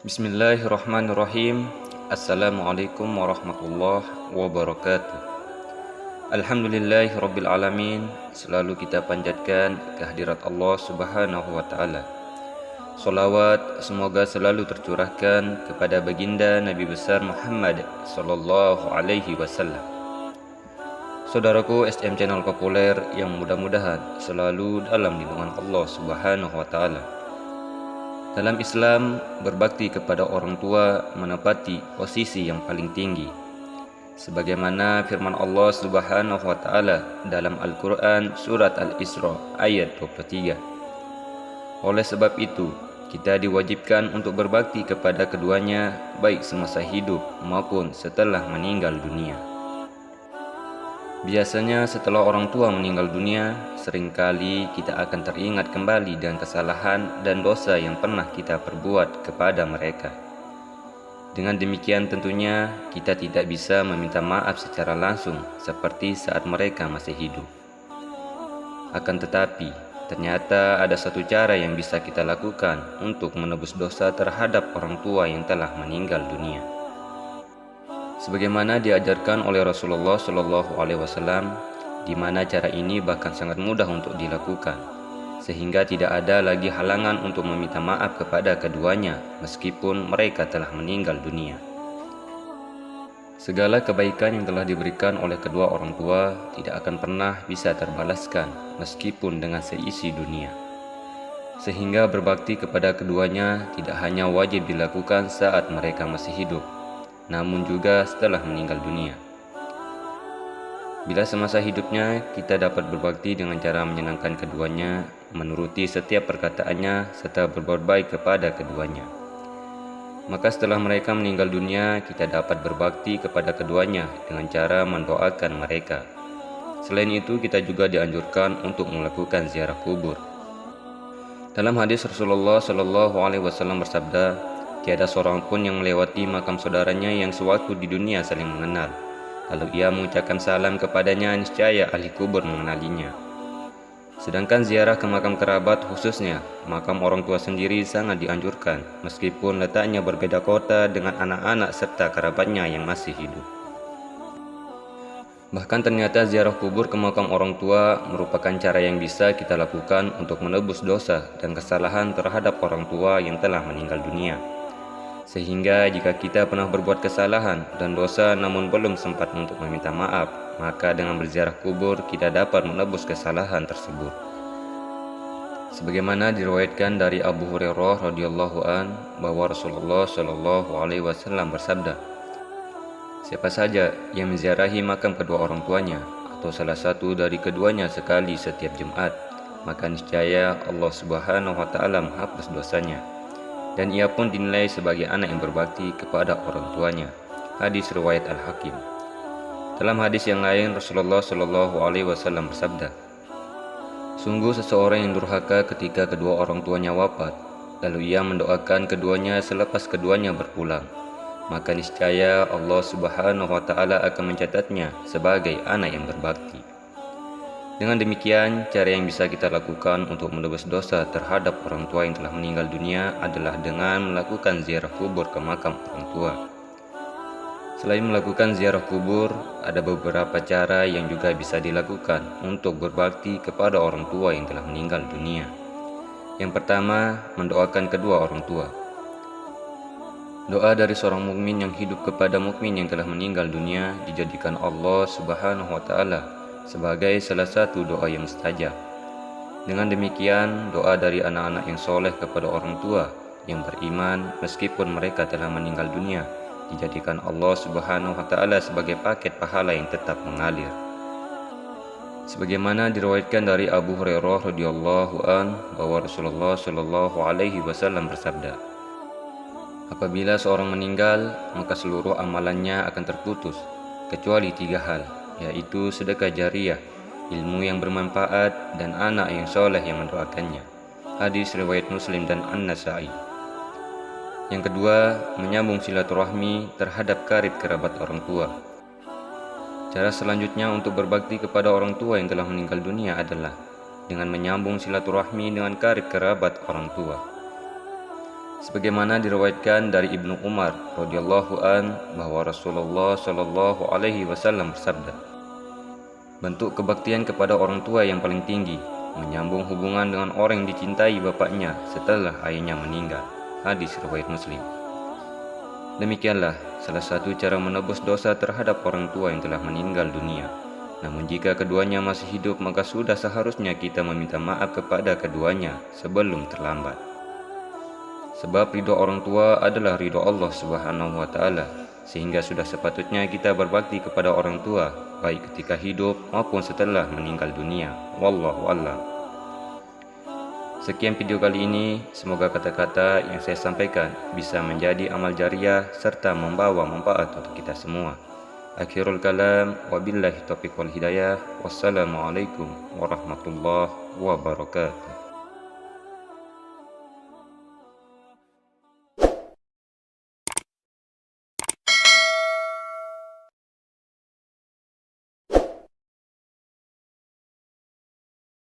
Bismillahirrahmanirrahim. Assalamualaikum warahmatullahi wabarakatuh. Alhamdulillahirabbil alamin. Selalu kita panjatkan kehadirat Allah Subhanahu wa taala. Salawat semoga selalu tercurahkan kepada baginda Nabi besar Muhammad sallallahu alaihi wasallam. Saudaraku STM channel populer yang mudah-mudahan selalu dalam lindungan Allah Subhanahu wa taala. Dalam Islam, berbakti kepada orang tua menepati posisi yang paling tinggi. Sebagaimana firman Allah Subhanahu wa taala dalam Al-Qur'an surat Al-Isra ayat 23. Oleh sebab itu, kita diwajibkan untuk berbakti kepada keduanya baik semasa hidup maupun setelah meninggal dunia. Biasanya setelah orang tua meninggal dunia, seringkali kita akan teringat kembali dengan kesalahan dan dosa yang pernah kita perbuat kepada mereka. Dengan demikian tentunya kita tidak bisa meminta maaf secara langsung seperti saat mereka masih hidup. Akan tetapi, ternyata ada satu cara yang bisa kita lakukan untuk menebus dosa terhadap orang tua yang telah meninggal dunia. Sebagaimana diajarkan oleh Rasulullah Shallallahu Alaihi Wasallam, di mana cara ini bahkan sangat mudah untuk dilakukan, sehingga tidak ada lagi halangan untuk meminta maaf kepada keduanya meskipun mereka telah meninggal dunia. Segala kebaikan yang telah diberikan oleh kedua orang tua tidak akan pernah bisa terbalaskan meskipun dengan seisi dunia. Sehingga berbakti kepada keduanya tidak hanya wajib dilakukan saat mereka masih hidup, namun juga setelah meninggal dunia. Bila semasa hidupnya kita dapat berbakti dengan cara menyenangkan keduanya, menuruti setiap perkataannya, serta berbuat baik kepada keduanya, maka setelah mereka meninggal dunia kita dapat berbakti kepada keduanya dengan cara mendoakan mereka. Selain itu, kita juga dianjurkan untuk melakukan ziarah kubur. Dalam hadis Rasulullah Shallallahu Alaihi Wasallam bersabda, tiada seorang pun yang melewati makam saudaranya yang sewaktu di dunia saling mengenal, lalu ia mengucapkan salam kepadanya, niscaya ahli kubur mengenalinya. Sedangkan ziarah ke makam kerabat, khususnya makam orang tua sendiri, sangat dianjurkan meskipun letaknya berbeda kota dengan anak-anak serta kerabatnya yang masih hidup. Bahkan ternyata ziarah kubur ke makam orang tua merupakan cara yang bisa kita lakukan untuk menebus dosa dan kesalahan terhadap orang tua yang telah meninggal dunia. Sehingga jika kita pernah berbuat kesalahan dan dosa namun belum sempat untuk meminta maaf, maka dengan berziarah kubur kita dapat menebus kesalahan tersebut. Sebagaimana diriwayatkan dari Abu Hurairah radhiyallahu an bahwa Rasulullah shallallahu alaihi wasallam bersabda, siapa saja yang menziarahi makam kedua orang tuanya atau salah satu dari keduanya sekali setiap Jumat, maka niscaya Allah Subhanahu wa taala menghapus dosanya, dan ia pun dinilai sebagai anak yang berbakti kepada orang tuanya. Hadis riwayat Al-Hakim. Dalam hadis yang lain, Rasulullah Shallallahu Alaihi Wasallam bersabda, sungguh seseorang yang durhaka ketika kedua orang tuanya wafat, lalu ia mendoakan keduanya selepas keduanya berpulang, maka niscaya Allah Subhanahu Wa Taala akan mencatatnya sebagai anak yang berbakti. Dengan demikian, cara yang bisa kita lakukan untuk menebus dosa terhadap orang tua yang telah meninggal dunia adalah dengan melakukan ziarah kubur ke makam orang tua. Selain melakukan ziarah kubur, ada beberapa cara yang juga bisa dilakukan untuk berbakti kepada orang tua yang telah meninggal dunia. Yang pertama, mendoakan kedua orang tua. Doa dari seorang mukmin yang hidup kepada mukmin yang telah meninggal dunia dijadikan Allah Subhanahu wa taala sebagai salah satu doa yang mustajab. Dengan demikian, doa dari anak-anak yang soleh kepada orang tua yang beriman meskipun mereka telah meninggal dunia dijadikan Allah Subhanahu wa taala sebagai paket pahala yang tetap mengalir. Sebagaimana diriwayatkan dari Abu Hurairah radhiyallahu an bahwa Rasulullah shallallahu alaihi wasallam bersabda, apabila seorang meninggal, maka seluruh amalannya akan terputus kecuali 3 hal, yaitu sedekah jariyah, ilmu yang bermanfaat, dan anak yang soleh yang mendoakannya. Hadis riwayat Muslim dan An-Nasa'i. Yang kedua, menyambung silaturahmi terhadap karib kerabat orang tua. Cara selanjutnya untuk berbakti kepada orang tua yang telah meninggal dunia adalah dengan menyambung silaturahmi dengan karib kerabat orang tua. Sebagaimana diriwayatkan dari Ibnu Umar radhiyallahu an bahwa Rasulullah shallallahu alaihi wasallam bersabda, bentuk kebaktian kepada orang tua yang paling tinggi menyambung hubungan dengan orang yang dicintai bapaknya setelah ayahnya meninggal. Hadis riwayat Muslim. Demikianlah salah satu cara menebus dosa terhadap orang tua yang telah meninggal dunia. Namun jika keduanya masih hidup, maka sudah seharusnya kita meminta maaf kepada keduanya sebelum terlambat. Sebab ridho orang tua adalah ridho Allah Subhanahu wa Ta'ala, sehingga sudah sepatutnya kita berbakti kepada orang tua baik ketika hidup maupun setelah meninggal dunia. Wallahu a'lam. Sekian video kali ini, semoga kata-kata yang saya sampaikan bisa menjadi amal jariah serta membawa manfaat untuk kita semua. Akhirul kalam, wabillahi taufiq wal hidayah. Wassalamualaikum warahmatullahi wabarakatuh.